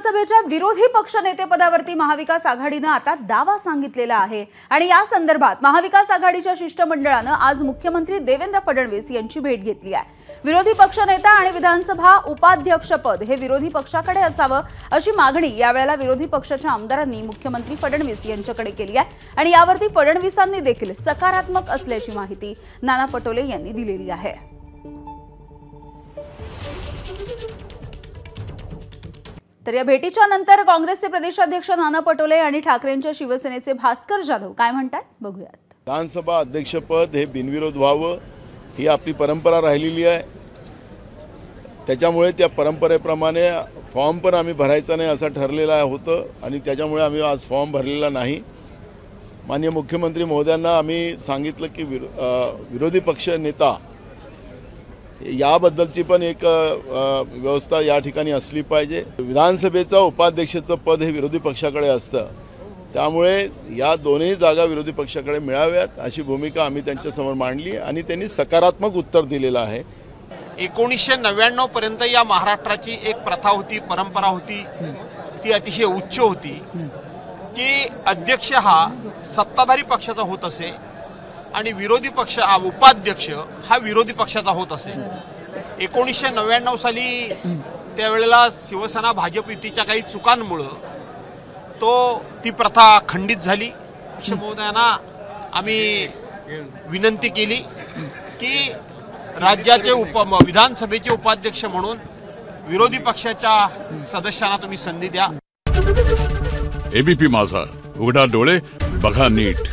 विधानसभेच्या विरोधी पक्षनेतेपदावरती महाविकास आघाडीने आता दावा सांगितलेला आहे आणि या संदर्भात महाविकास आघाडीच्या शिष्टमंडळाने आज मुख्यमंत्री देवेंद्र फडणवीस यांची भेट घेतली आहे। विरोधी पक्षनेता आणि विधानसभा उपाध्यक्षपद हे विरोधी पक्षाकडे असावं अशी मागणी यावेळेला विरोधी पक्षाच्या आमदारांनी मुख्यमंत्री फडणवीस यांच्याकडे केली आहे आणि यावरती फडणवीसांनी देखील सकारात्मक असल्याची माहिती नाना पटोले यांनी दिलेली आहे। तर या भेटीच्या नंतर काँग्रेसचे प्रदेशाध्यक्ष नाना पटोले आणि ठाकरेंच्या शिवसेनेचे भास्कर जाधव काय म्हणतात बघूयात। विधानसभा अध्यक्षपद हे बिनविरोध व्हावं ही आपली परंपरा राहिलेली आहे। त्याच्यामुळे त्या परंपरेप्रमाणे फॉर्म पण आम्ही भरायचा नाही असं ठरलेलं होतं आणि त्याच्यामुळे आम्ही आज फॉर्म भरलेला नाही। माननीय मुख्यमंत्री महोदयांना आम्ही सांगितलं की विरोधी पक्ष नेता याबद्दलची पण एक व्यवस्था या ठिकाणी असली पाहिजे। विधानसभेचं उपाध्यक्षाचं पद हे विरोधी पक्षाकडे असतं, त्यामुळे या दोन्ही जागा विरोधी पक्षाकडे मिळाव्यात अशी भूमिका आम्ही त्यांच्यासमोर मांडली आणि त्यांनी सकारात्मक उत्तर दिलेलं आहे। 1999 पर्यंत या महाराष्ट्राची एक प्रथा होती, परंपरा होती, ती अतिशय उच्च होती की अध्यक्ष हा सत्ताधारी पक्षाचा होत असे आणि विरोधी पक्ष उपाध्यक्ष हा विरोधी पक्षाचा होत असे। 1999 साली त्यावेळेला शिवसेना भाजप युतीच्या काही चुकांमुळे ती प्रथा खंडित झाली। महोदयांना आम्ही विनंती केली की राज्याचे विधानसभेचे उपाध्यक्ष म्हणून विरोधी पक्षाच्या सदस्यांना तुम्ही संधी द्या। एबीपी माझा, उघडा डोळे बघा नीट।